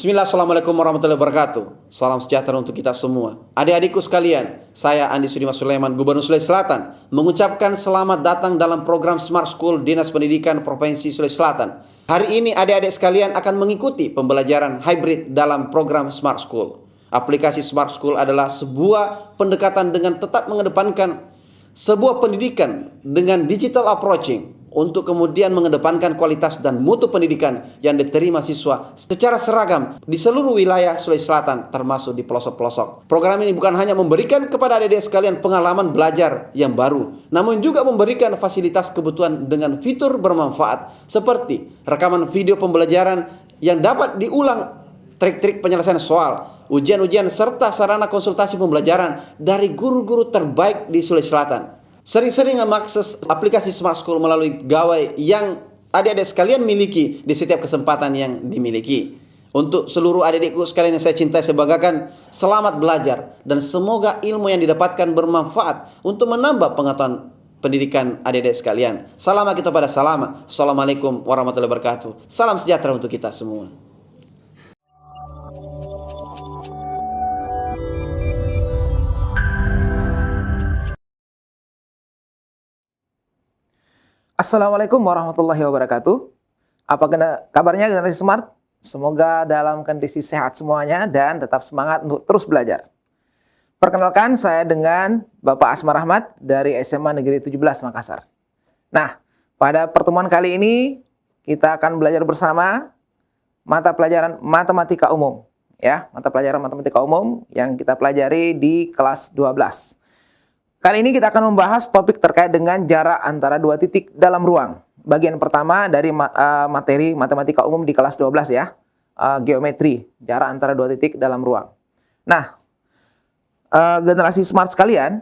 Bismillah, Assalamualaikum warahmatullahi wabarakatuh. Salam sejahtera untuk kita semua. Adik-adikku sekalian, saya Andi Sudimas Sulaiman, Gubernur Sulawesi Selatan, mengucapkan selamat datang dalam program Smart School Dinas Pendidikan Provinsi Sulawesi Selatan. Hari ini adik-adik sekalian akan mengikuti pembelajaran hybrid dalam program Smart School. Aplikasi Smart School adalah sebuah pendekatan dengan tetap mengedepankan sebuah pendidikan dengan digital approaching untuk kemudian mengedepankan kualitas dan mutu pendidikan yang diterima siswa secara seragam di seluruh wilayah Sulawesi Selatan termasuk di pelosok-pelosok. Program ini bukan hanya memberikan kepada adik-adik sekalian pengalaman belajar yang baru, namun juga memberikan fasilitas kebutuhan dengan fitur bermanfaat seperti rekaman video pembelajaran yang dapat diulang, trik-trik penyelesaian soal, ujian-ujian serta sarana konsultasi pembelajaran dari guru-guru terbaik di Sulawesi Selatan. Sering-sering mengakses aplikasi Smart School melalui gawai yang adik-adik sekalian miliki di setiap kesempatan yang dimiliki. Untuk seluruh adik-adikku sekalian yang saya cintai, saya banggakan, selamat belajar dan semoga ilmu yang didapatkan bermanfaat untuk menambah pengetahuan pendidikan adik-adik sekalian. Salam kita pada salama. Assalamualaikum warahmatullahi wabarakatuh. Salam sejahtera untuk kita semua. Assalamualaikum warahmatullahi wabarakatuh. Apa kabarnya generasi smart? Semoga dalam kondisi sehat semuanya dan tetap semangat untuk terus belajar. Perkenalkan, saya dengan Bapak Asmar Rahmat dari SMA Negeri 17 Makassar. Nah, pada pertemuan kali ini kita akan belajar bersama mata pelajaran matematika umum, ya, mata pelajaran matematika umum yang kita pelajari di kelas 12. Kali ini kita akan membahas topik terkait dengan jarak antara dua titik dalam ruang. Bagian pertama dari materi matematika umum di kelas 12 ya, geometri, jarak antara dua titik dalam ruang. Nah, generasi smart sekalian,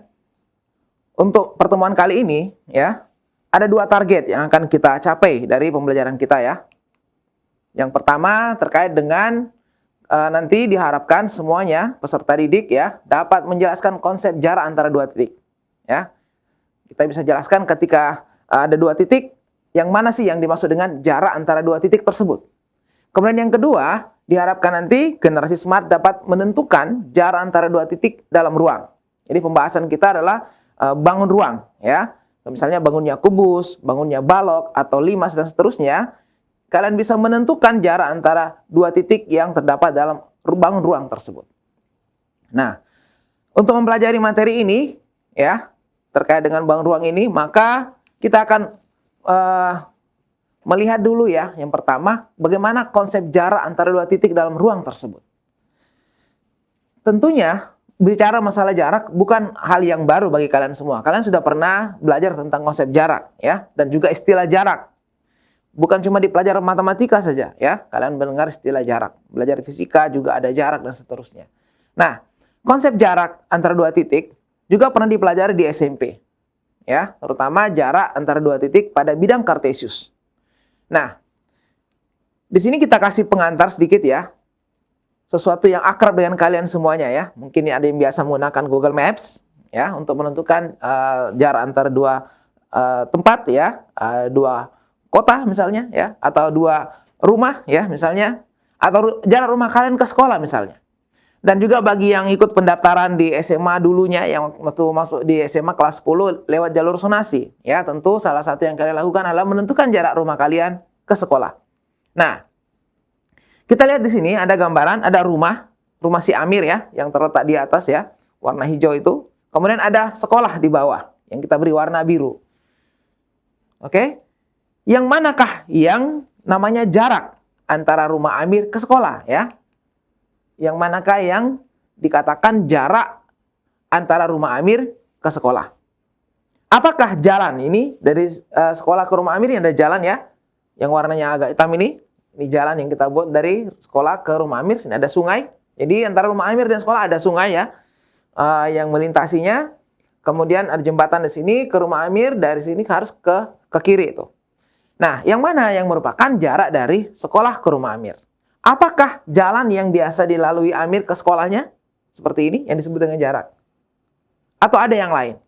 untuk pertemuan kali ini ya, ada dua target yang akan kita capai dari pembelajaran kita ya. Yang pertama terkait dengan nanti diharapkan semuanya peserta didik ya dapat menjelaskan konsep jarak antara dua titik. Ya, kita bisa jelaskan ketika ada dua titik, yang mana sih yang dimaksud dengan jarak antara dua titik tersebut. Kemudian yang kedua, diharapkan nanti generasi smart dapat menentukan jarak antara dua titik dalam ruang. Jadi pembahasan kita adalah bangun ruang, ya. Misalnya bangunnya kubus, bangunnya balok, atau limas dan seterusnya. Kalian bisa menentukan jarak antara dua titik yang terdapat dalam bangun ruang tersebut. Nah, untuk mempelajari materi ini, ya, terkait dengan bangun ruang ini, maka kita akan melihat dulu ya, yang pertama, bagaimana konsep jarak antara dua titik dalam ruang tersebut. Tentunya, bicara masalah jarak bukan hal yang baru bagi kalian semua. Kalian sudah pernah belajar tentang konsep jarak, ya, dan juga istilah jarak. Bukan cuma di pelajaran matematika saja, ya. Kalian mendengar istilah jarak. Belajar fisika juga ada jarak dan seterusnya. Nah, konsep jarak antara dua titik juga pernah dipelajari di SMP, ya, terutama jarak antara dua titik pada bidang Kartesius. Nah, di sini kita kasih pengantar sedikit ya, sesuatu yang akrab dengan kalian semuanya ya. Mungkin ada yang biasa menggunakan Google Maps ya untuk menentukan jarak antara dua tempat ya, dua kota misalnya ya, atau dua rumah ya misalnya, atau jarak rumah kalian ke sekolah misalnya. Dan juga bagi yang ikut pendaftaran di SMA dulunya, yang waktu masuk di SMA kelas 10 lewat jalur zonasi, ya tentu salah satu yang kalian lakukan adalah menentukan jarak rumah kalian ke sekolah. Nah, kita lihat di sini ada gambaran, ada rumah si Amir ya, yang terletak di atas ya, warna hijau itu. Kemudian ada sekolah di bawah, yang kita beri warna biru. Oke, yang manakah yang namanya jarak antara rumah Amir ke sekolah ya? Yang manakah yang dikatakan jarak antara rumah Amir ke sekolah? Apakah jalan ini dari sekolah ke rumah Amir, yang ada jalan ya, yang warnanya agak hitam ini jalan yang kita buat dari sekolah ke rumah Amir. Sini ada sungai. Jadi antara rumah Amir dan sekolah ada sungai ya, yang melintasinya. Kemudian ada jembatan di sini ke rumah Amir, dari sini harus ke kiri itu. Nah, yang mana yang merupakan jarak dari sekolah ke rumah Amir? Apakah jalan yang biasa dilalui Amir ke sekolahnya seperti ini yang disebut dengan jarak? Atau ada yang lain?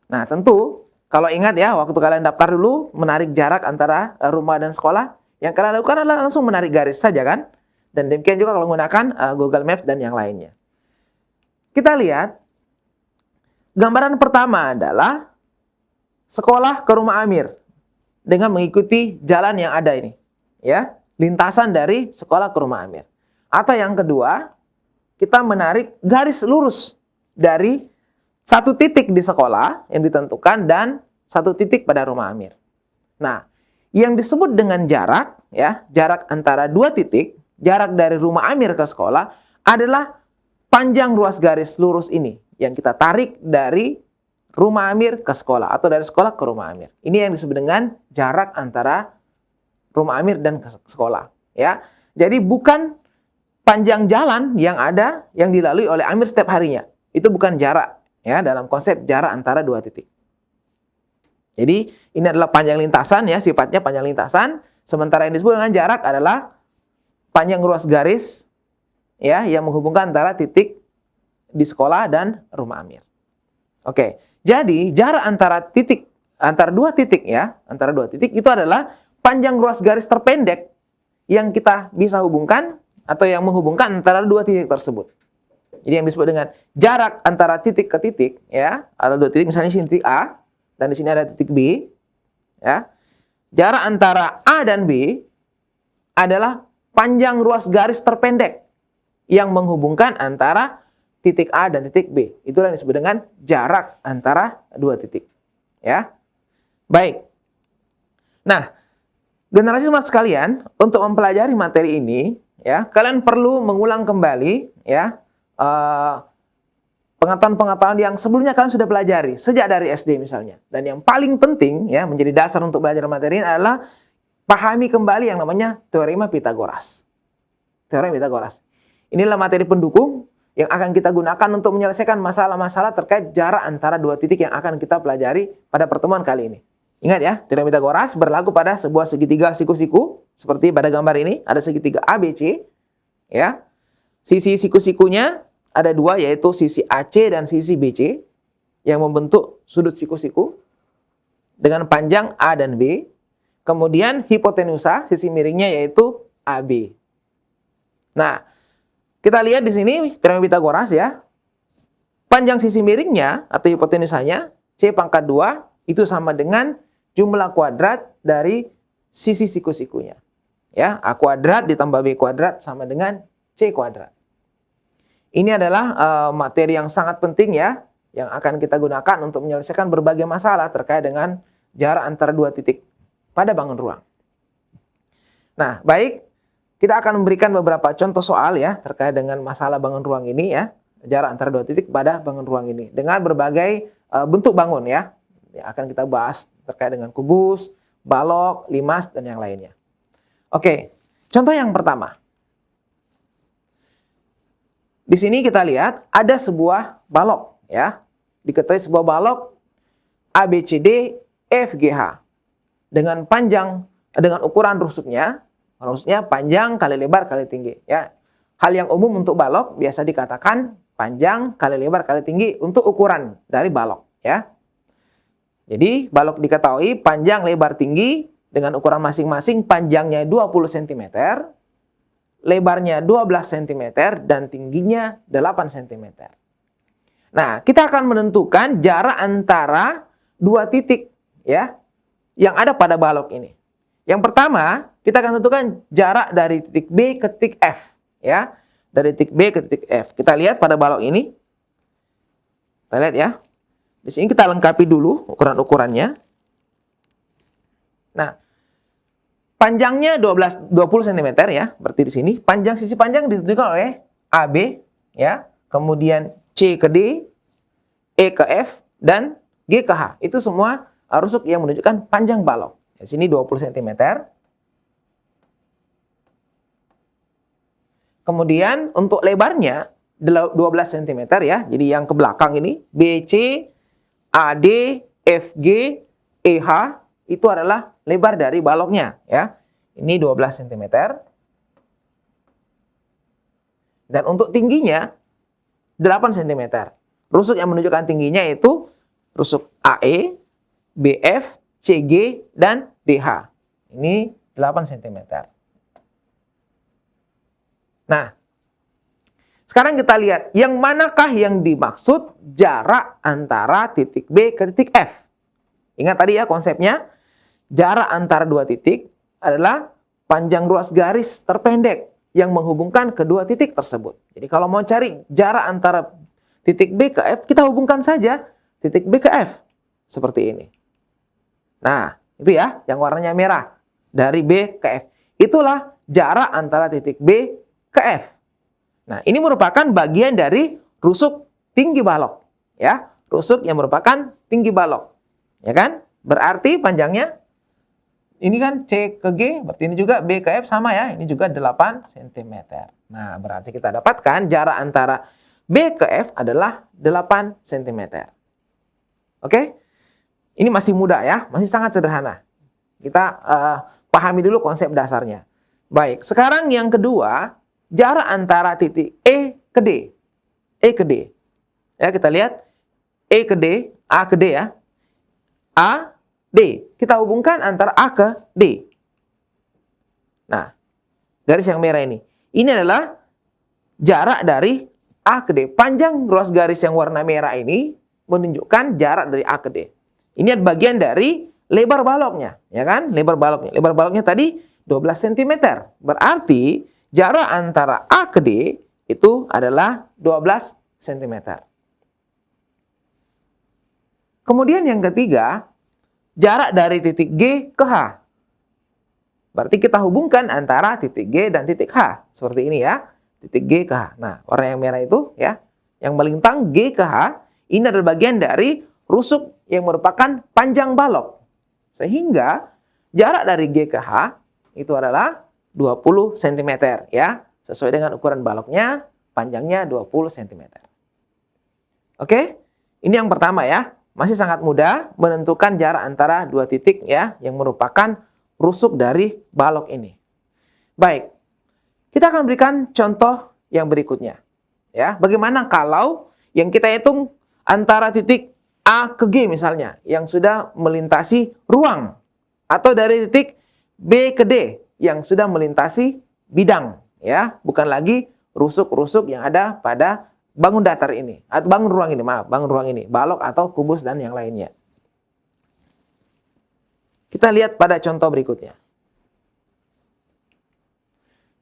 Nah, tentu kalau ingat ya, waktu kalian daftar dulu menarik jarak antara rumah dan sekolah, yang kalian lakukan adalah langsung menarik garis saja kan? Dan demikian juga kalau menggunakan Google Maps dan yang lainnya. Kita lihat, gambaran pertama adalah sekolah ke rumah Amir dengan mengikuti jalan yang ada ini, ya, lintasan dari sekolah ke rumah Amir. Atau yang kedua, kita menarik garis lurus dari satu titik di sekolah yang ditentukan dan satu titik pada rumah Amir. Nah, yang disebut dengan jarak, ya, jarak antara dua titik, jarak dari rumah Amir ke sekolah adalah panjang ruas garis lurus ini yang kita tarik dari rumah Amir ke sekolah atau dari sekolah ke rumah Amir. Ini yang disebut dengan jarak antara rumah Amir dan ke sekolah, ya. Jadi bukan panjang jalan yang ada yang dilalui oleh Amir setiap harinya. Itu bukan jarak, ya, dalam konsep jarak antara dua titik. Jadi ini adalah panjang lintasan, ya, sifatnya panjang lintasan. Sementara yang disebut dengan jarak adalah panjang ruas garis, ya, yang menghubungkan antara titik di sekolah dan rumah Amir. Oke, jadi jarak antara dua titik, ya, antara dua titik itu adalah panjang ruas garis terpendek yang kita bisa hubungkan atau yang menghubungkan antara dua titik tersebut. Jadi yang disebut dengan jarak antara titik ke titik, ya, ada dua titik, misalnya di sini titik A dan di sini ada titik B, ya. Jarak antara A dan B adalah panjang ruas garis terpendek yang menghubungkan antara titik A dan titik B. Itulah yang disebut dengan jarak antara dua titik, ya. Baik. Nah, generasi smart sekalian, untuk mempelajari materi ini, ya, kalian perlu mengulang kembali, ya, pengetahuan-pengetahuan yang sebelumnya kalian sudah pelajari sejak dari SD misalnya. Dan yang paling penting, ya, menjadi dasar untuk belajar materi ini adalah pahami kembali yang namanya teorema Pitagoras. Teorema Pitagoras. Inilah materi pendukung yang akan kita gunakan untuk menyelesaikan masalah-masalah terkait jarak antara dua titik yang akan kita pelajari pada pertemuan kali ini. Ingat, ya, teorema Pitagoras berlaku pada sebuah segitiga siku-siku seperti pada gambar ini, ada segitiga ABC, ya. Sisi siku-sikunya ada dua, yaitu sisi AC dan sisi BC yang membentuk sudut siku-siku dengan panjang A dan B. Kemudian hipotenusa, sisi miringnya yaitu AB. Nah, kita lihat di sini teorema Pitagoras, ya. Panjang sisi miringnya atau hipotenusanya C pangkat 2 itu sama dengan jumlah kuadrat dari sisi siku-sikunya. Ya, A kuadrat ditambah B kuadrat sama dengan C kuadrat. Ini adalah materi yang sangat penting, ya, yang akan kita gunakan untuk menyelesaikan berbagai masalah terkait dengan jarak antara dua titik pada bangun ruang. Nah, baik, kita akan memberikan beberapa contoh soal, ya, terkait dengan masalah bangun ruang ini, ya, jarak antara dua titik pada bangun ruang ini dengan berbagai bentuk bangun, ya, yang akan kita bahas terkait dengan kubus, balok, limas, dan yang lainnya. Oke, contoh yang pertama. Di sini kita lihat ada sebuah balok, ya. Diketahui sebuah balok ABCD FGH dengan ukuran rusuknya panjang kali lebar kali tinggi, ya. Hal yang umum untuk balok biasa dikatakan panjang kali lebar kali tinggi untuk ukuran dari balok, ya. Jadi balok diketahui panjang lebar tinggi dengan ukuran masing-masing, panjangnya 20 cm, lebarnya 12 cm, dan tingginya 8 cm. Nah, kita akan menentukan jarak antara dua titik, ya, yang ada pada balok ini. Yang pertama, kita akan tentukan jarak dari titik B ke titik F, ya. Dari titik B ke titik F. Kita lihat pada balok ini. Kita lihat, ya. Di sini kita lengkapi dulu ukuran-ukurannya. Nah, panjangnya 20 cm, ya. Berarti di sini sisi panjang ditentukan oleh AB, ya. Kemudian C ke D, E ke F, dan G ke H. Itu semua rusuk yang menunjukkan panjang balok. Di sini 20 cm. Kemudian untuk lebarnya 12 cm, ya. Jadi yang ke belakang ini BC, AD, FG, EH itu adalah lebar dari baloknya, ya. Ini 12 cm. Dan untuk tingginya 8 cm. Rusuk yang menunjukkan tingginya itu rusuk AE, BF, CG, dan DH. Ini 8 cm. Nah, sekarang kita lihat yang manakah yang dimaksud jarak antara titik B ke titik F. Ingat tadi ya konsepnya, jarak antara dua titik adalah panjang ruas garis terpendek yang menghubungkan kedua titik tersebut. Jadi kalau mau cari jarak antara titik B ke F, kita hubungkan saja titik B ke F. Seperti ini. Nah, itu ya yang warnanya merah. Dari B ke F. Itulah jarak antara titik B ke F. Nah, ini merupakan bagian dari rusuk tinggi balok. Ya, rusuk yang merupakan tinggi balok. Ya kan? Berarti panjangnya ini kan C ke G, berarti ini juga B ke F sama ya. Ini juga 8 cm. Nah, berarti kita dapatkan jarak antara B ke F adalah 8 cm. Oke? Ini masih mudah ya, masih sangat sederhana. Kita pahami dulu konsep dasarnya. Baik, sekarang yang kedua, jarak antara titik E ke D. E ke D. Ya, kita lihat E ke D, A ke D ya. A, D. Kita hubungkan antara A ke D. Nah, garis yang merah ini. Ini adalah jarak dari A ke D. Panjang ruas garis yang warna merah ini menunjukkan jarak dari A ke D. Ini adalah bagian dari lebar baloknya, ya kan? Lebar baloknya. Lebar baloknya tadi 12 cm. Berarti jarak antara A ke D itu adalah 12 cm. Kemudian yang ketiga, jarak dari titik G ke H. Berarti kita hubungkan antara titik G dan titik H. Seperti ini ya, titik G ke H. Nah, warna yang merah itu ya, yang melintang G ke H, ini adalah bagian dari rusuk yang merupakan panjang balok. Sehingga jarak dari G ke H itu adalah 20 cm ya. Sesuai dengan ukuran baloknya, panjangnya 20 cm. Oke, ini yang pertama ya. Masih sangat mudah menentukan jarak antara dua titik ya, yang merupakan rusuk dari balok ini. Baik, kita akan berikan contoh yang berikutnya. Ya, bagaimana kalau yang kita hitung antara titik A ke G misalnya, yang sudah melintasi ruang. Atau dari titik B ke D, yang sudah melintasi bidang. Ya, bukan lagi rusuk-rusuk yang ada pada bangun datar ini. Atau bangun ruang ini, maaf, bangun ruang ini. Balok atau kubus dan yang lainnya. Kita lihat pada contoh berikutnya.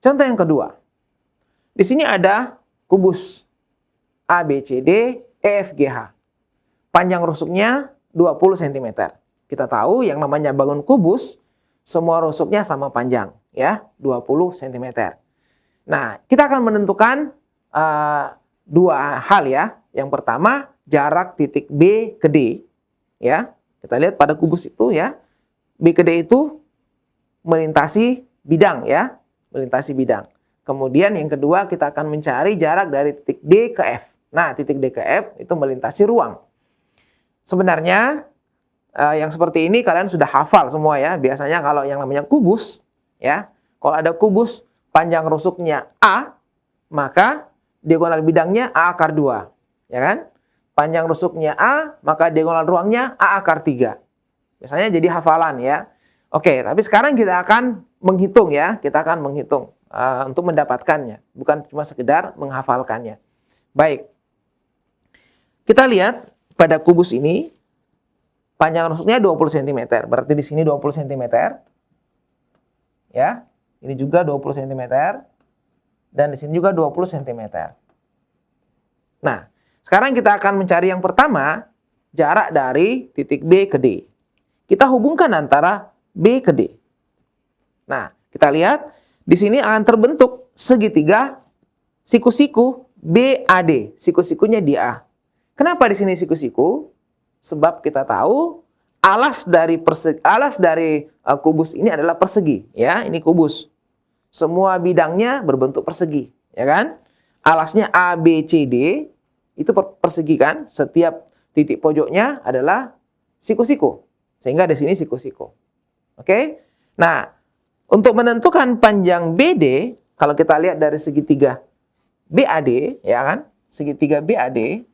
Contoh yang kedua. Di sini ada kubus A, B, C, D, E, F, G, H. Panjang rusuknya 20 cm. Kita tahu yang namanya bangun kubus, semua rusuknya sama panjang. Ya, 20 cm. Nah, kita akan menentukan dua hal ya. Yang pertama, jarak titik B ke D. Ya, kita lihat pada kubus itu ya. B ke D itu melintasi bidang ya. Melintasi bidang. Kemudian yang kedua, kita akan mencari jarak dari titik D ke F. Nah, titik D ke F itu melintasi ruang. Sebenarnya yang seperti ini kalian sudah hafal semua ya. Biasanya kalau yang namanya kubus ya, kalau ada kubus panjang rusuknya A, maka diagonal bidangnya A akar 2, ya kan? Panjang rusuknya A, maka diagonal ruangnya A akar 3. Biasanya jadi hafalan ya. Oke, tapi sekarang kita akan menghitung ya. Kita akan menghitung untuk mendapatkannya, bukan cuma sekedar menghafalkannya. Baik. Kita lihat pada kubus ini panjang rusuknya 20 cm. Berarti di sini 20 cm. Ya. Ini juga 20 cm. Dan di sini juga 20 cm. Nah, sekarang kita akan mencari yang pertama, jarak dari titik B ke D. Kita hubungkan antara B ke D. Nah, kita lihat di sini akan terbentuk segitiga siku-siku BAD. Siku-sikunya di A. Kenapa di sini siku-siku? Sebab kita tahu alas dari kubus ini adalah persegi, ya. Ini kubus. Semua bidangnya berbentuk persegi, ya kan? Alasnya A, B, C, D itu persegi kan? Setiap titik pojoknya adalah siku-siku. Sehingga di sini siku-siku. Oke? Nah, untuk menentukan panjang BD, kalau kita lihat dari segitiga BAD, ya kan? Segitiga BAD,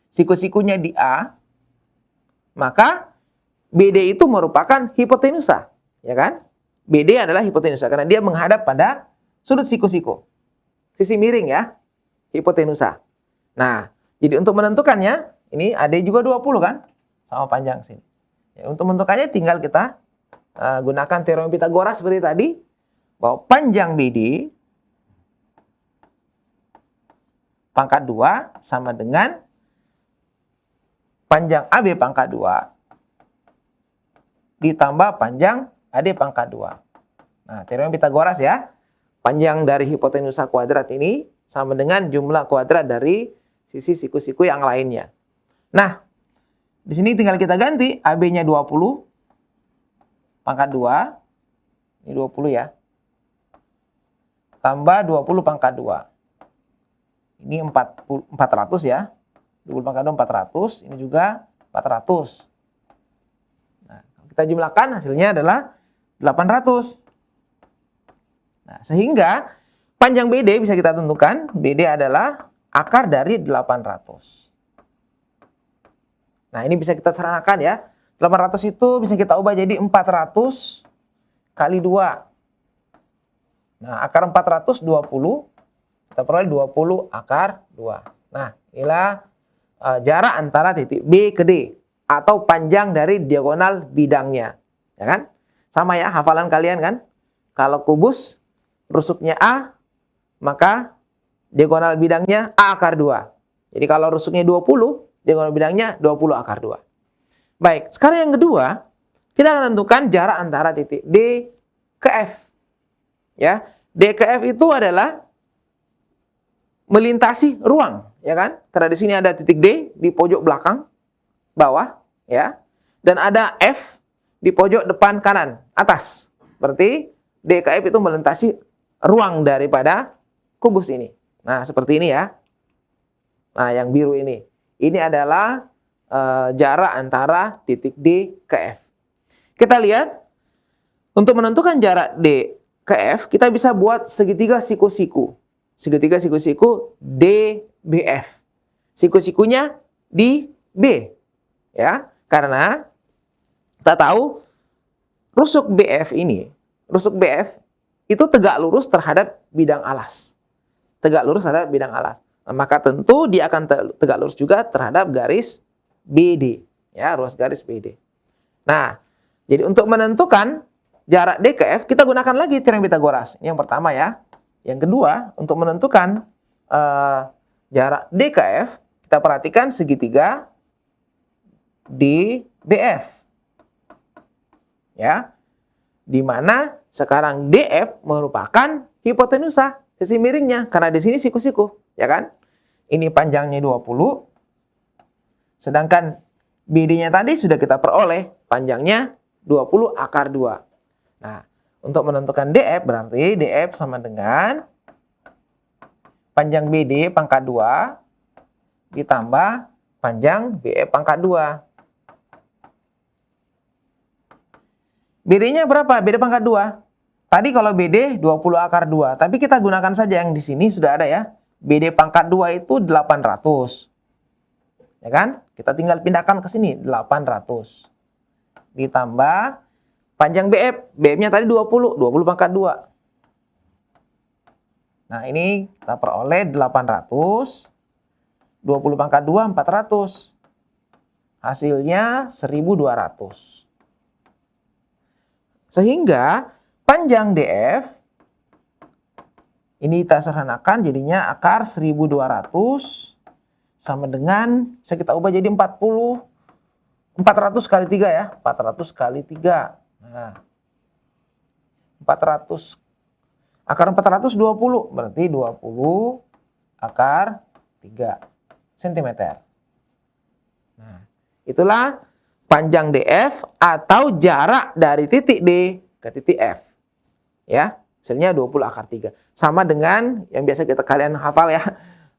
siku-sikunya di A, maka BD itu merupakan hipotenusa, ya kan? BD adalah hipotenusa karena dia menghadap pada sudut siku-siku. Sisi miring ya, hipotenusa. Nah, jadi untuk menentukannya, ini AD juga 20 kan? Sama panjang sini. Ya, untuk menentukannya tinggal kita gunakan teorem Pitagoras seperti tadi, bahwa panjang BD pangkat 2 sama dengan panjang AB pangkat 2 ditambah panjang AD pangkat 2. Nah, teorem Pitagoras ya. Panjang dari hipotenusa kuadrat ini sama dengan jumlah kuadrat dari sisi siku-siku yang lainnya. Nah, di sini tinggal kita ganti AB-nya 20 pangkat 2. Ini 20 ya. Tambah 20 pangkat 2. Ini 400 ya. 20 pangkat 2 400, ini juga 400. Nah, kita jumlahkan hasilnya adalah 800. Nah, sehingga panjang BD bisa kita tentukan, BD adalah akar dari 800. Nah, ini bisa kita seranakan ya. 800 itu bisa kita ubah jadi 400 kali 2. Nah, akar 400 20. Kita peroleh 20 akar 2. Nah, inilah jarak antara titik B ke D atau panjang dari diagonal bidangnya. Ya kan? Sama ya, hafalan kalian kan? Kalau kubus rusuknya A, maka diagonal bidangnya A akar 2. Jadi kalau rusuknya 20, diagonal bidangnya 20 akar 2. Baik, sekarang yang kedua, kita akan tentukan jarak antara titik D ke F. Ya, D ke F itu adalah melintasi ruang, ya kan? Karena di sini ada titik D di pojok belakang bawah, ya. Dan ada F di pojok depan kanan atas. Berarti D ke F itu melintasi ruang daripada kubus ini. Nah, seperti ini ya. Nah, yang biru ini. Ini adalah jarak antara titik D ke F. Kita lihat, untuk menentukan jarak D ke F, kita bisa buat segitiga siku-siku. Segitiga siku-siku DBF. Siku-sikunya di B. Ya, karena kita tahu rusuk BF ini, rusuk BF itu tegak lurus terhadap bidang alas. Tegak lurus terhadap bidang alas. Nah, maka tentu dia akan tegak lurus juga terhadap garis BD. Ya, ruas garis BD. Nah, jadi untuk menentukan jarak D ke F, kita gunakan lagi teorem Pitagoras. Ini yang pertama ya. Yang kedua, untuk menentukan jarak D ke F, kita perhatikan segitiga DBF. Ya. Di mana sekarang DF merupakan hipotenusa, sisi miringnya, karena di sini siku-siku, ya kan? Ini panjangnya 20, sedangkan BD-nya tadi sudah kita peroleh, panjangnya 20 akar 2. Nah, untuk menentukan DF, berarti DF sama dengan panjang BD pangkat 2 ditambah panjang BF pangkat 2. BD-nya berapa? BD pangkat 2. Tadi kalau BD 20 akar 2, tapi kita gunakan saja yang di sini sudah ada ya. BD pangkat 2 itu 800. Ya kan? Kita tinggal pindahkan ke sini, 800. Ditambah panjang BF. BF-nya tadi 20 pangkat 2. Nah, ini kita peroleh 800. 20 pangkat 2, 400. Hasilnya 1200. Sehingga panjang DF ini kita sederhanakan jadinya akar 1200 sama dengan, bisa kita ubah jadi 400 kali 3 ya. 400 kali 3. Nah, 400 akar 400 20, berarti 20 akar 3 cm. Nah, itulah panjang DF atau jarak dari titik D ke titik F. Ya, hasilnya 20 akar 3. Sama dengan yang biasa kalian hafal ya,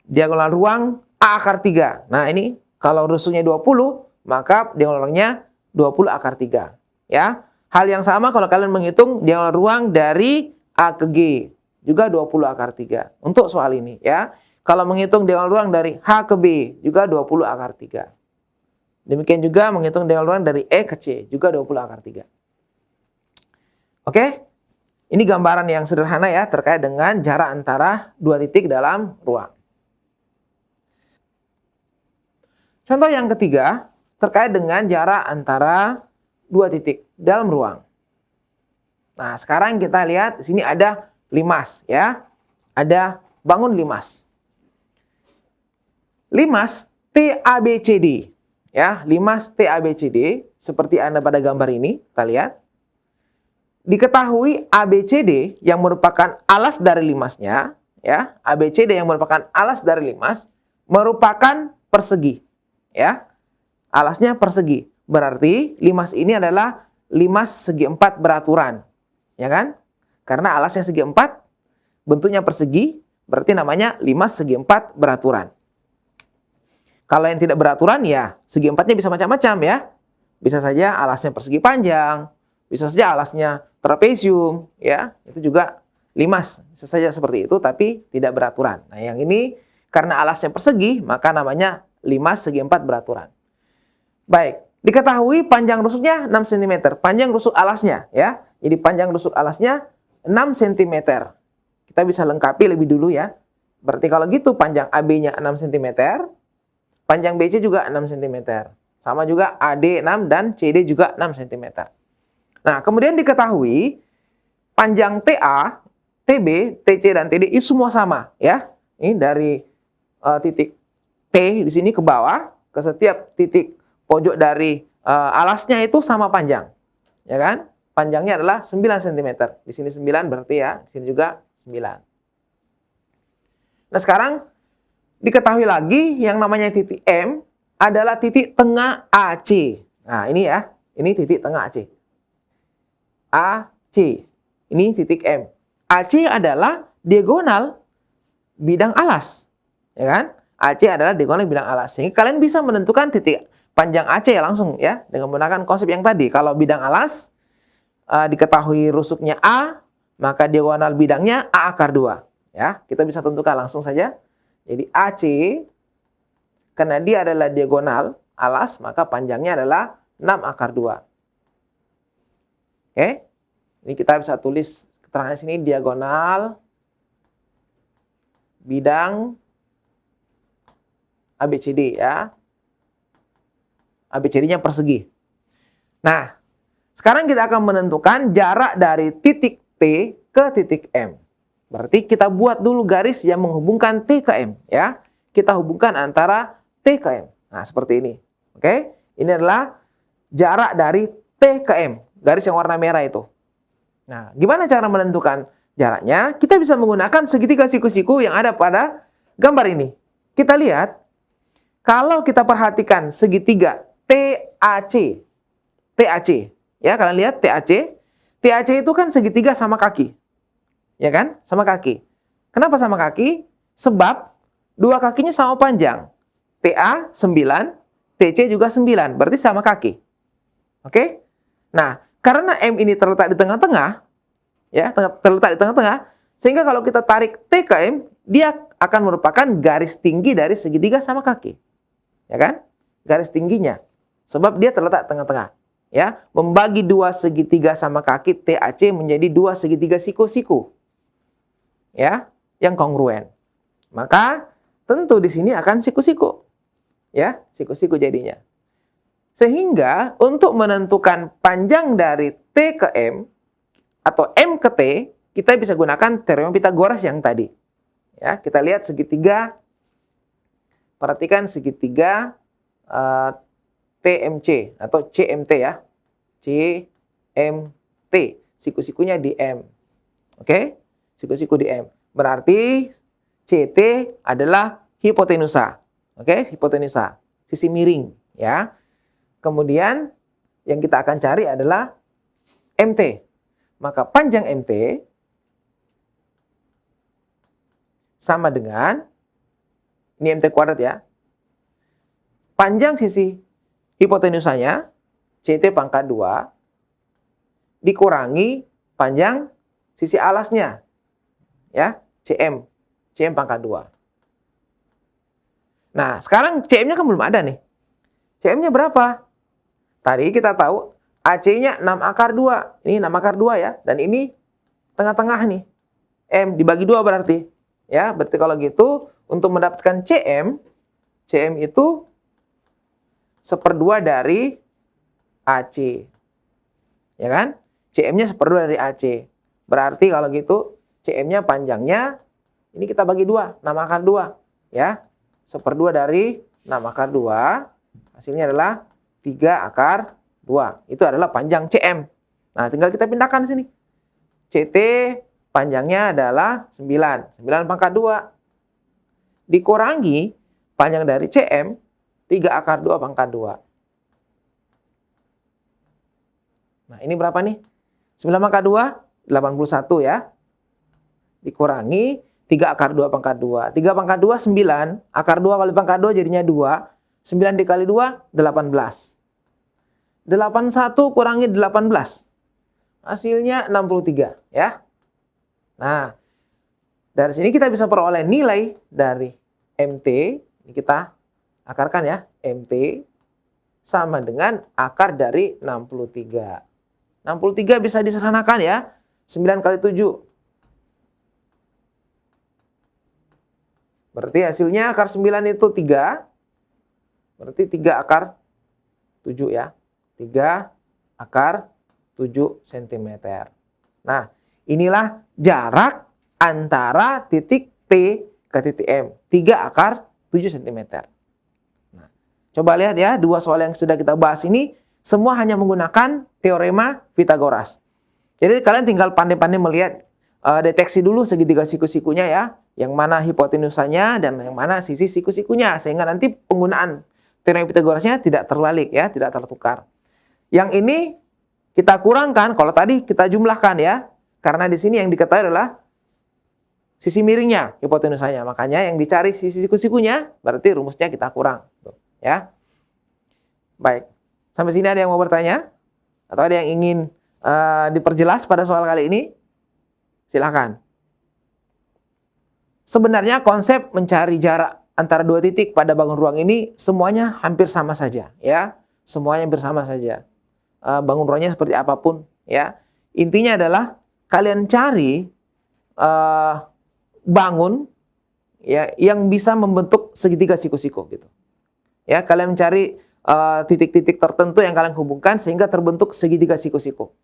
diagonal ruang A akar 3. Nah, ini kalau rusuknya 20, maka diagonalnya 20 akar 3. Ya, hal yang sama kalau kalian menghitung diagonal ruang dari A ke G, juga 20 akar 3. Untuk soal ini ya. Kalau menghitung diagonal ruang dari H ke B, juga 20 akar 3. Demikian juga menghitung diagonal ruang dari E ke C, juga 20 akar 3. Oke, Ini gambaran yang sederhana ya terkait dengan jarak antara dua titik dalam ruang. Contoh yang ketiga terkait dengan jarak antara dua titik dalam ruang. Nah, sekarang kita lihat di sini ada limas ya. Ada bangun limas. Limas TABCD ya, limas TABCD seperti Anda pada gambar ini, kita lihat. Diketahui ABCD yang merupakan alas dari limasnya ya, ABCD yang merupakan alas dari limas merupakan persegi ya. Alasnya persegi. Berarti limas ini adalah limas segi empat beraturan. Ya kan? Karena alasnya segi empat, bentuknya persegi, berarti namanya limas segi empat beraturan. Kalau yang tidak beraturan ya segi empatnya bisa macam-macam ya. Bisa saja alasnya persegi panjang, bisa saja alasnya trapesium ya. Itu juga limas, bisa saja seperti itu tapi tidak beraturan. Nah, yang ini karena alasnya persegi maka namanya limas segi empat beraturan. Baik, diketahui panjang rusuknya 6 cm, panjang rusuk alasnya ya. Jadi panjang rusuk alasnya 6 cm. Kita bisa lengkapi lebih dulu ya. Berarti kalau gitu panjang AB-nya 6 cm, panjang BC juga 6 cm. Sama juga AD 6 dan CD juga 6 cm. Nah, kemudian diketahui panjang TA, TB, TC dan TD itu semua sama ya. Ini dari titik T di sini ke bawah ke setiap titik pojok dari alasnya itu sama panjang. Ya kan? Panjangnya adalah 9 cm. Di sini 9 berarti ya, di sini juga 9. Nah, sekarang diketahui lagi yang namanya titik M adalah titik tengah AC. Nah, ini ya. Ini titik tengah AC. AC. Ini titik M. AC adalah diagonal bidang alas. Ya kan? AC adalah diagonal bidang alas. Sehingga kalian bisa menentukan titik panjang AC langsung ya dengan menggunakan konsep yang tadi. Kalau bidang alas diketahui rusuknya A, maka diagonal bidangnya A akar 2. Ya, kita bisa tentukan langsung saja. Jadi AC karena dia adalah diagonal alas, maka panjangnya adalah 6 akar 2. Oke. Ini kita bisa tulis keterangan sini diagonal bidang ABCD ya. ABCD-nya persegi. Nah, sekarang kita akan menentukan jarak dari titik T ke titik M. Berarti kita buat dulu garis yang menghubungkan T ke M ya. Kita hubungkan antara T ke M. Nah, seperti ini. Oke? Ini adalah jarak dari T ke M, garis yang warna merah itu. Nah, gimana cara menentukan jaraknya? Kita bisa menggunakan segitiga siku-siku yang ada pada gambar ini. Kita lihat kalau kita perhatikan segitiga TAC. TAC. Ya, kalian lihat TAC. TAC itu kan segitiga sama kaki. Ya kan? Sama kaki. Kenapa sama kaki? Sebab dua kakinya sama panjang. TA 9, TC juga 9. Berarti sama kaki. Oke? Nah, karena M ini terletak di tengah-tengah, ya, terletak di tengah-tengah, sehingga kalau kita tarik T ke M, dia akan merupakan garis tinggi dari segitiga sama kaki. Ya kan? Garis tingginya. Sebab dia terletak tengah-tengah. Ya, membagi dua segitiga sama kaki TAC menjadi dua segitiga siku-siku. Ya, yang kongruen. Maka tentu di sini akan siku-siku. Ya, siku-siku jadinya. Sehingga untuk menentukan panjang dari T ke M atau M ke T, kita bisa gunakan teorema Pythagoras yang tadi. Ya, kita lihat segitiga. Perhatikan segitiga TMC atau CMT ya. CMT. Siku-sikunya di M. Oke? Siku-siku di M. Berarti CT adalah hipotenusa. Oke? Hipotenusa. Sisi miring. Ya. Kemudian yang kita akan cari adalah MT. Maka panjang MT sama dengan, ini MT kuadrat ya. Panjang sisi hipotenusanya, CT pangkat 2, dikurangi panjang sisi alasnya, ya, CM pangkat 2. Nah, sekarang CM-nya kan belum ada nih. CM-nya berapa? Tadi kita tahu AC-nya 6 akar 2. Ini 6 akar 2 ya. Dan ini tengah-tengah nih. M dibagi 2 berarti. Ya, berarti kalau gitu untuk mendapatkan CM itu 1/2 dari AC. Ya kan? CM-nya 1/2 dari AC. Berarti kalau gitu CM-nya panjangnya ini kita bagi 2, 6 akar 2. Ya, 1/2 dari 6 akar 2. Hasilnya adalah 3 akar 2. Itu adalah panjang CM. Nah, tinggal kita pindahkan sini. CT panjangnya adalah 9. 9 pangkat 2. Dikurangi panjang dari CM, 3 akar 2 pangkat 2. Nah, ini berapa nih? 9 pangkat 2, 81 ya. Dikurangi 3 akar 2 pangkat 2. 3 pangkat 2, 9. Akar 2 kali pangkat 2 jadinya 2. 9 dikali 2, 18. 81 kurangi 18. Hasilnya 63 ya. Nah, dari sini kita bisa peroleh nilai dari MT. Ini kita akarkan ya. MT sama dengan akar dari 63. 63 bisa disederhanakan ya. 9 kali 7. Berarti hasilnya akar 9 itu 3. Berarti 3 akar 7 ya. 3 akar 7 cm. Nah, inilah jarak antara titik T ke titik M. 3 akar 7 cm. Nah, coba lihat ya, 2 soal yang sudah kita bahas ini semua hanya menggunakan teorema Pythagoras. Jadi kalian tinggal pandai-pandai melihat deteksi dulu segitiga siku-sikunya ya. Yang mana hipotenusanya dan yang mana sisi siku-sikunya. Sehingga nanti penggunaan teorema Pythagorasnya tidak terbalik ya, tidak tertukar. Yang ini kita kurangkan, kalau tadi kita jumlahkan ya. Karena di sini yang diketahui adalah sisi miringnya, hipotenusanya. Makanya yang dicari sisi siku-sikunya, berarti rumusnya kita kurang. Ya. Baik. Sampai sini ada yang mau bertanya? Atau ada yang ingin diperjelas pada soal kali ini? Silakan. Sebenarnya konsep mencari jarak antara 2 titik pada bangun ruang ini semuanya hampir sama saja. Ya. Semuanya hampir sama saja. Bangun ruangnya seperti apapun. Ya. Intinya adalah kalian cari bangun ya yang bisa membentuk segitiga siku-siku gitu. Ya, kalian mencari titik-titik tertentu yang kalian hubungkan sehingga terbentuk segitiga siku-siku.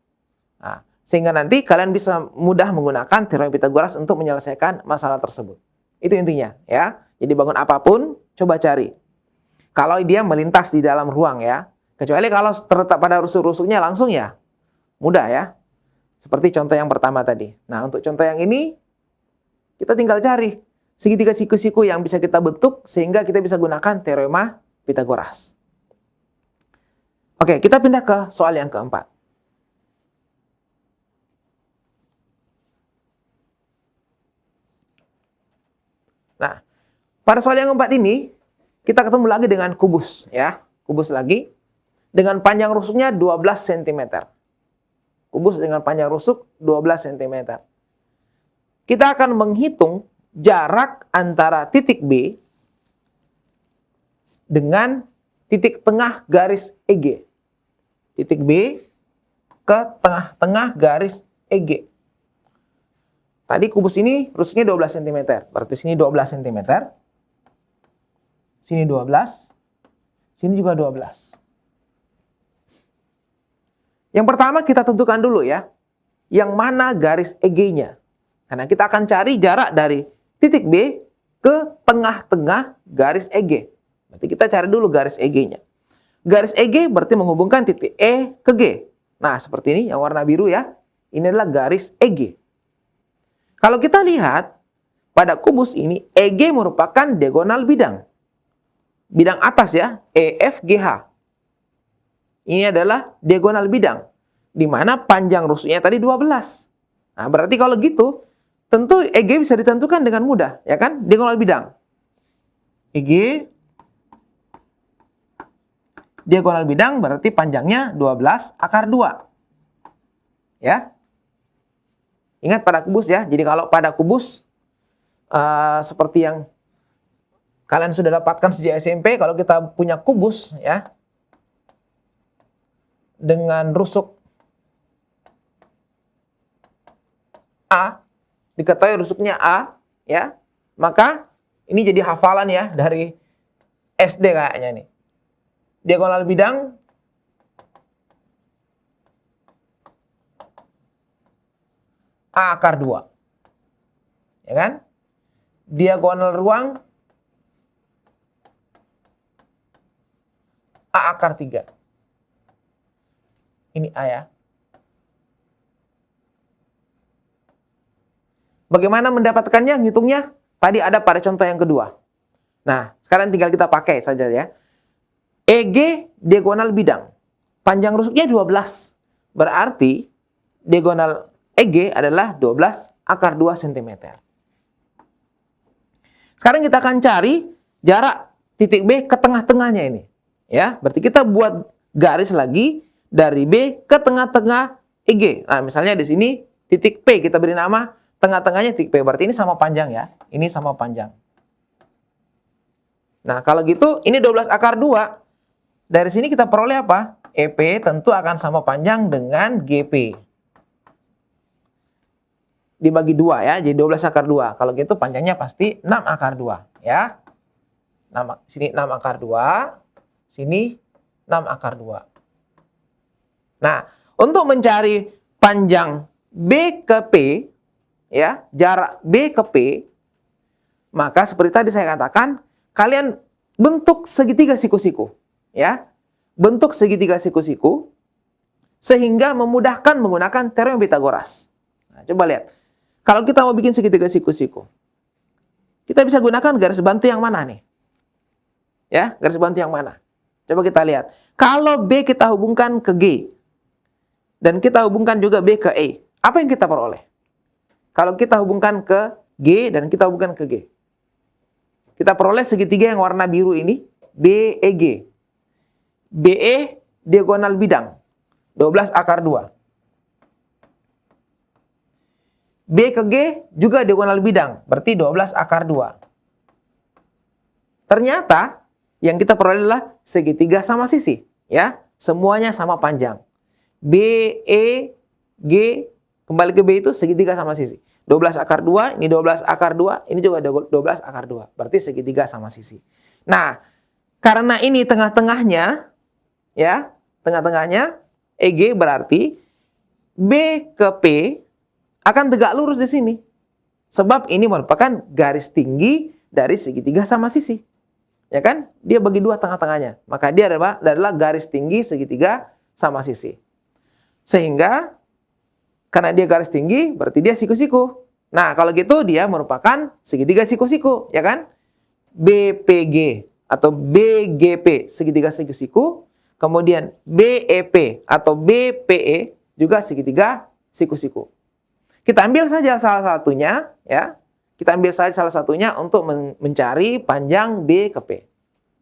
Nah, sehingga nanti kalian bisa mudah menggunakan teorema Pythagoras untuk menyelesaikan masalah tersebut. Itu intinya ya. Jadi bangun apapun coba cari. Kalau dia melintas di dalam ruang ya. Kecuali kalau terletak pada rusuk-rusuknya langsung ya mudah ya. Seperti contoh yang pertama tadi. Nah, untuk contoh yang ini kita tinggal cari segitiga siku-siku yang bisa kita bentuk sehingga kita bisa gunakan teorema Pythagoras. Oke, kita pindah ke soal yang keempat. Nah, pada soal yang keempat ini kita ketemu lagi dengan kubus ya. Kubus lagi dengan panjang rusuknya 12 cm. Kubus dengan panjang rusuk 12 cm. Kita akan menghitung jarak antara titik B dengan titik tengah garis EG. Titik B ke tengah-tengah garis EG. Tadi kubus ini rusuknya 12 cm. Berarti sini 12 cm. Sini 12. Sini juga 12. Yang pertama kita tentukan dulu ya. Yang mana garis EG-nya. Karena kita akan cari jarak dari titik B ke tengah-tengah garis EG. Berarti kita cari dulu garis EG-nya. Garis EG berarti menghubungkan titik E ke G. Nah, seperti ini yang warna biru ya. Ini adalah garis EG. Kalau kita lihat pada kubus ini EG merupakan diagonal bidang. Bidang atas ya, EFGH. Ini adalah diagonal bidang di mana panjang rusuknya tadi 12. Nah, berarti kalau gitu tentu EG bisa ditentukan dengan mudah, ya kan? Diagonal bidang. EG diagonal bidang berarti panjangnya 12 akar 2. Ya. Ingat pada kubus ya. Jadi kalau pada kubus seperti yang kalian sudah dapatkan sejak SMP, kalau kita punya kubus ya dengan rusuk A, diketahui rusuknya A, ya, maka ini jadi hafalan ya dari SD kayaknya nih. Diagonal bidang A akar 2. Ya kan? Diagonal ruang A akar 3. Ini A ya. Bagaimana mendapatkannya, ngitungnya? Tadi ada pada contoh yang kedua. Nah, sekarang tinggal kita pakai saja ya. EG diagonal bidang. Panjang rusuknya 12. Berarti diagonal EG adalah 12 akar 2 cm. Sekarang kita akan cari jarak titik B ke tengah-tengahnya ini. Ya, berarti kita buat garis lagi dari B ke tengah-tengah EG. Nah, misalnya di sini titik P kita beri nama, tengah-tengahnya titik P. Berarti ini sama panjang ya. Ini sama panjang. Nah, kalau gitu ini 12 akar 2. Dari sini kita peroleh apa? EP tentu akan sama panjang dengan GP. Dibagi 2 ya, jadi 12 akar 2. Kalau gitu panjangnya pasti 6 akar 2 ya. Sini 6 akar 2, sini 6 akar 2. Nah, untuk mencari panjang B ke P, ya, jarak B ke P, maka seperti tadi saya katakan, kalian bentuk segitiga siku-siku, ya. Bentuk segitiga siku-siku sehingga memudahkan menggunakan teorem Pitagoras. Nah, coba lihat. Kalau kita mau bikin segitiga siku-siku, kita bisa gunakan garis bantu yang mana nih? Ya, garis bantu yang mana? Coba kita lihat. Kalau B kita hubungkan ke G dan kita hubungkan juga B ke E, apa yang kita peroleh? Kalau kita hubungkan ke G dan kita hubungkan ke G, kita peroleh segitiga yang warna biru ini, BEG. BE diagonal bidang, 12 akar 2. B ke G juga diagonal bidang, berarti 12 akar 2. Ternyata yang kita peroleh adalah segitiga sama sisi, ya. Semuanya sama panjang. BE G kembali ke B itu segitiga sama sisi. 12 akar 2, ini 12 akar 2, ini juga 12 akar 2. Berarti segitiga sama sisi. Nah, karena ini tengah-tengahnya, ya, tengah-tengahnya EG berarti B ke P akan tegak lurus di sini. Sebab ini merupakan garis tinggi dari segitiga sama sisi. Ya kan? Dia bagi 2 tengah-tengahnya. Maka dia adalah garis tinggi segitiga sama sisi. Sehingga karena dia garis tinggi, berarti dia siku-siku. Nah, kalau gitu dia merupakan segitiga siku-siku, ya kan? BPG atau BGP, segitiga siku-siku. Kemudian BEP atau BPE juga segitiga siku-siku. Kita ambil saja salah satunya, ya. Kita ambil saja salah satunya untuk mencari panjang B ke P.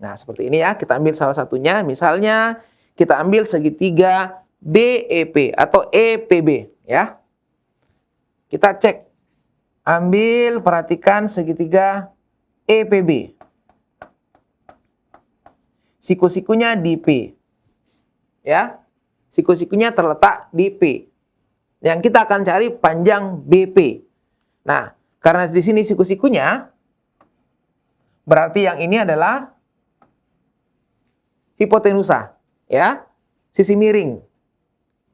Nah, seperti ini ya. Kita ambil salah satunya, misalnya kita ambil segitiga BEP atau EPB, ya. Kita cek. Ambil, perhatikan segitiga EPB. Siku-sikunya di P. Ya. Siku-sikunya terletak di P. Yang kita akan cari panjang BP. Nah, karena di sini siku-sikunya, berarti yang ini adalah hipotenusa, ya. Sisi miring.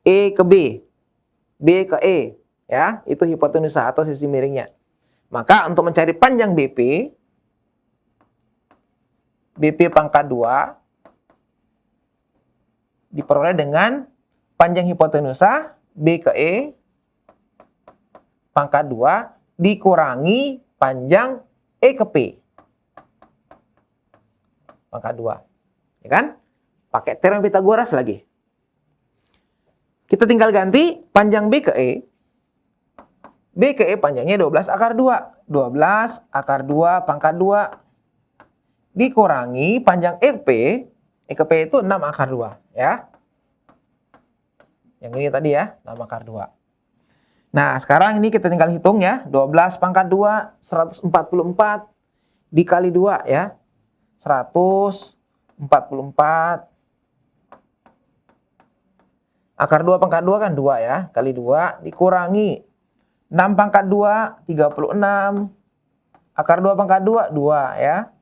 E ke B, B ke E, ya, itu hipotenusa atau sisi miringnya. Maka untuk mencari panjang BP, BP pangkat 2 diperoleh dengan panjang hipotenusa B ke E pangkat 2 dikurangi panjang E ke P pangkat 2. Ya kan? Pakai teorem Pitagoras lagi. Kita tinggal ganti panjang B ke E. B ke E panjangnya 12 akar 2. 12 akar 2 pangkat 2 dikurangi panjang E ke P. E ke P itu 6 akar 2, ya. Yang ini tadi ya, 6 akar 2. Nah, sekarang ini kita tinggal hitung ya. 12 pangkat 2, 144 dikali 2 ya. 144 akar 2 pangkat 2 kan 2 ya. Kali 2 dikurangi 6 pangkat 2, 36. Akar 2 pangkat 2, 2 ya.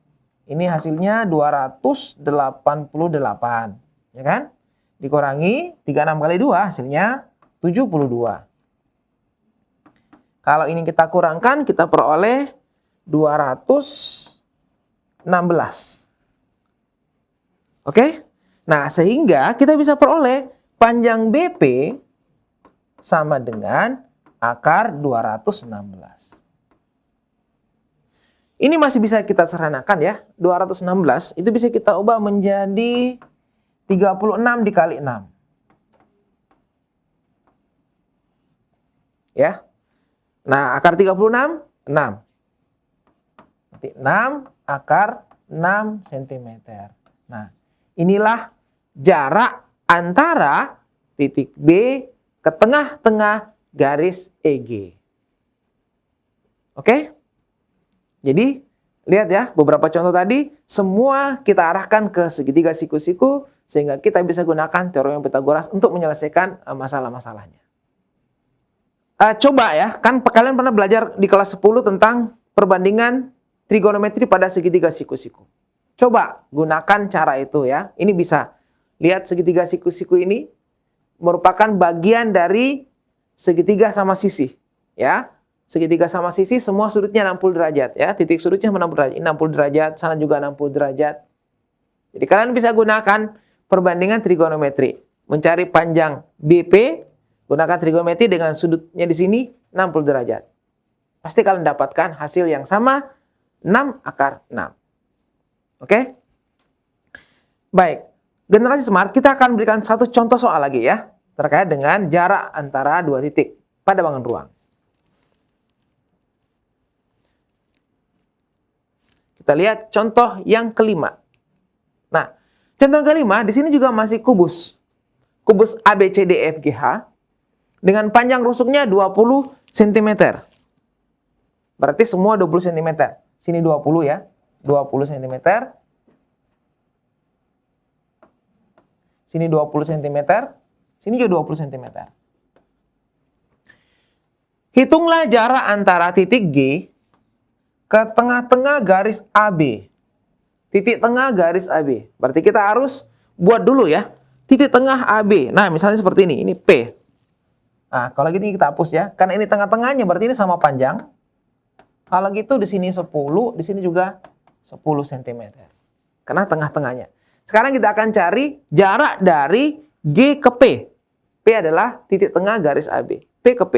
Ini hasilnya 288. Ya kan? Dikurangi 36 kali 2 hasilnya 72. Kalau ini kita kurangkan, kita peroleh 216. Oke? Nah, sehingga kita bisa peroleh panjang BP sama dengan akar 216. Ini masih bisa kita sederhanakan ya. 216 itu bisa kita ubah menjadi 36 dikali 6. Ya. Nah, akar 36, 6. Berarti 6 akar 6 cm. Nah, inilah jarak antara titik B ke tengah-tengah garis EG. Oke? Jadi, lihat ya, beberapa contoh tadi, semua kita arahkan ke segitiga siku-siku, sehingga kita bisa gunakan teorema Pythagoras untuk menyelesaikan masalah-masalahnya. Coba ya, kan kalian pernah belajar di kelas 10 tentang perbandingan trigonometri pada segitiga siku-siku. Coba gunakan cara itu ya. Ini bisa. Lihat segitiga siku-siku ini merupakan bagian dari segitiga sama sisi. Ya, segitiga sama sisi semua sudutnya 60 derajat. Ya, titik sudutnya 60 derajat. 60 derajat, sana juga 60 derajat. Jadi kalian bisa gunakan perbandingan trigonometri. Mencari panjang BP, gunakan trigonometri dengan sudutnya di sini 60 derajat. Pasti kalian dapatkan hasil yang sama, 6 akar 6. Oke? Baik, generasi smart kita akan berikan satu contoh soal lagi ya, terkait dengan jarak antara dua titik pada bangun ruang. Kita lihat contoh yang kelima. Nah, contoh yang kelima di sini juga masih kubus. Kubus ABCDEFGH dengan panjang rusuknya 20 cm. Berarti semua 20 cm. Sini 20 ya. 20 cm. Sini 20 cm. Sini juga 20 cm. Hitunglah jarak antara titik G ke tengah-tengah garis AB. Titik tengah garis AB. Berarti kita harus buat dulu ya. Titik tengah AB. Nah, misalnya seperti ini. Ini P. Nah, kalau gini kita hapus ya. Karena ini tengah-tengahnya berarti ini sama panjang. Kalau gitu di sini 10, di sini juga 10 cm. Karena tengah-tengahnya. Sekarang kita akan cari jarak dari G ke P. P adalah titik tengah garis AB. P ke P.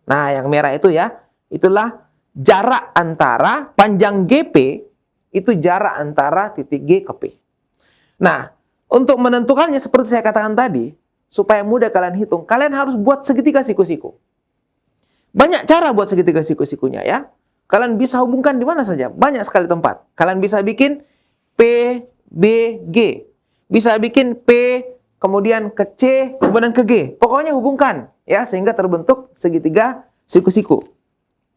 Nah, yang merah itu ya. Itulah jarak antara panjang GP. Itu jarak antara titik G ke P. Nah, untuk menentukannya seperti saya katakan tadi, supaya mudah kalian hitung, kalian harus buat segitiga siku-siku. Banyak cara buat segitiga siku-sikunya ya. Kalian bisa hubungkan di mana saja, banyak sekali tempat. Kalian bisa bikin P, B, G. Bisa bikin P, kemudian ke C, kemudian ke G. Pokoknya hubungkan ya, sehingga terbentuk segitiga siku-siku.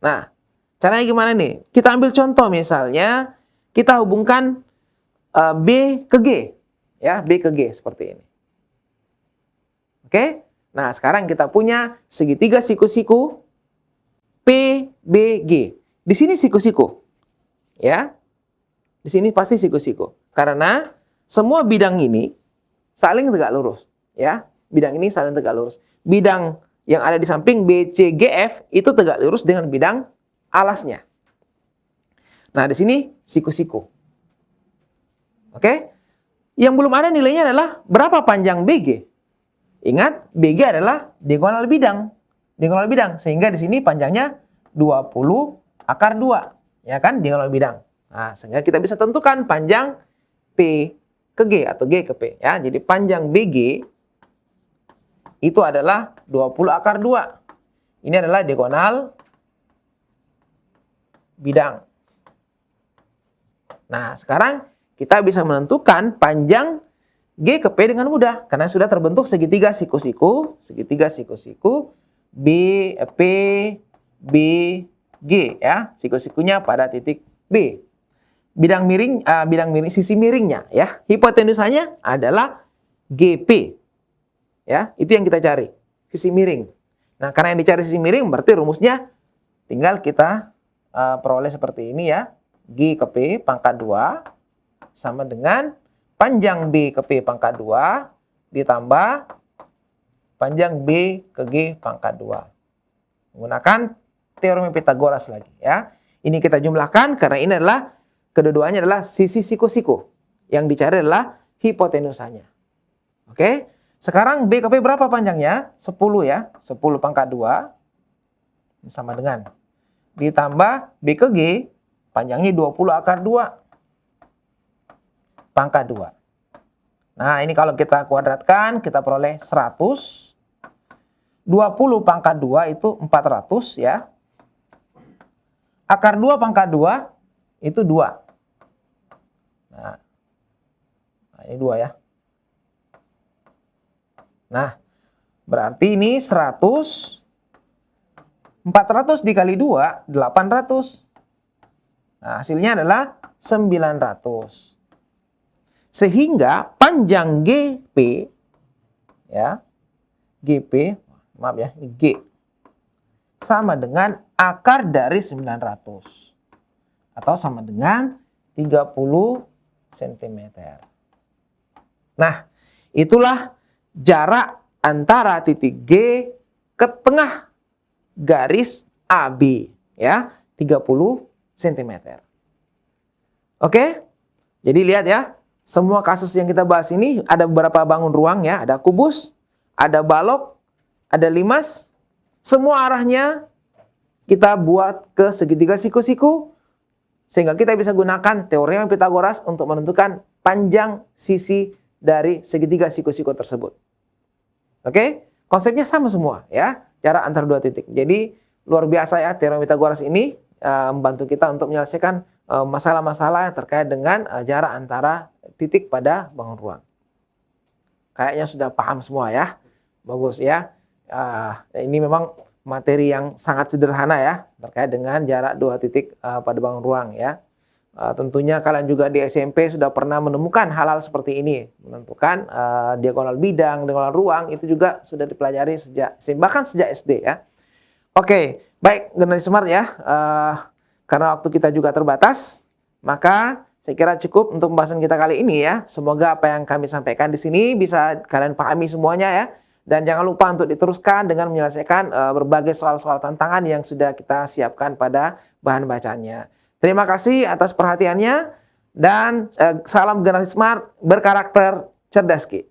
Nah, caranya gimana nih? Kita ambil contoh misalnya, kita hubungkan B ke G. Ya, B ke G seperti ini. Oke? Nah, sekarang kita punya segitiga siku-siku PBG. Di sini siku-siku. Ya. Di sini pasti siku-siku. Karena semua bidang ini saling tegak lurus, ya. Bidang ini saling tegak lurus. Bidang yang ada di samping BCGF itu tegak lurus dengan bidang alasnya. Nah, di sini siku-siku. Oke? Yang belum ada nilainya adalah berapa panjang BG. Ingat, BG adalah diagonal bidang. Diagonal bidang. Sehingga di sini panjangnya 20 akar 2. Ya kan? Diagonal bidang. Nah, sehingga kita bisa tentukan panjang P ke G atau G ke P. Ya, jadi panjang BG itu adalah 20 akar 2. Ini adalah diagonal bidang. Nah, sekarang kita bisa menentukan panjang G ke P dengan mudah. Karena sudah terbentuk segitiga siku-siku. Segitiga siku-siku B, P, B, G. Ya, siku-sikunya pada titik B. Bidang miring, sisi miringnya. Ya, hipotenusanya adalah GP. Ya, itu yang kita cari. Sisi miring. Nah, karena yang dicari sisi miring, berarti rumusnya tinggal kita peroleh seperti ini ya. G ke P pangkat 2 sama dengan panjang B ke P pangkat 2 ditambah panjang B ke G pangkat 2. Menggunakan teorem Pythagoras lagi ya. Ini kita jumlahkan karena ini adalah kedua-duanya adalah sisi siku-siku. Yang dicari adalah hipotenusanya. Oke. Sekarang B ke P berapa panjangnya? 10 ya. 10 pangkat 2 sama dengan ditambah B ke G panjangnya 20 akar 2 pangkat 2. Nah, ini kalau kita kuadratkan, kita peroleh 100. 20 pangkat 2 itu 400 ya. Akar 2 pangkat 2 itu 2. Nah, ini 2 ya. Nah, berarti ini 100. 400 dikali 2, 800. Nah, hasilnya adalah 900. Sehingga panjang GP, ya, GP, maaf ya, ini G, sama dengan akar dari 900. Atau sama dengan 30 cm. Nah, itulah jarak antara titik G ke tengah garis AB, ya, 30 cm. Oke? Jadi lihat ya, semua kasus yang kita bahas ini ada beberapa bangun ruang ya, ada kubus, ada balok, ada limas, semua arahnya kita buat ke segitiga siku-siku sehingga kita bisa gunakan teorema Pythagoras untuk menentukan panjang sisi dari segitiga siku-siku tersebut. Oke? Konsepnya sama semua ya, jarak antara dua titik. Jadi luar biasa ya teorema Pythagoras ini membantu kita untuk menyelesaikan masalah-masalah yang terkait dengan jarak antara titik pada bangun ruang. Kayaknya sudah paham semua ya. Bagus ya. Ini memang materi yang sangat sederhana ya terkait dengan jarak dua titik pada bangun ruang ya. Tentunya kalian juga di SMP sudah pernah menemukan hal-hal seperti ini, menentukan diagonal bidang, diagonal ruang itu juga sudah dipelajari bahkan sejak SD ya. Oke, baik generasi smart ya. Karena waktu kita juga terbatas, maka saya kira cukup untuk pembahasan kita kali ini ya. Semoga apa yang kami sampaikan di sini bisa kalian pahami semuanya ya. Dan jangan lupa untuk diteruskan dengan menyelesaikan berbagai soal-soal tantangan yang sudah kita siapkan pada bahan bacaannya. Terima kasih atas perhatiannya dan salam generasi smart berkarakter cerdas Ki.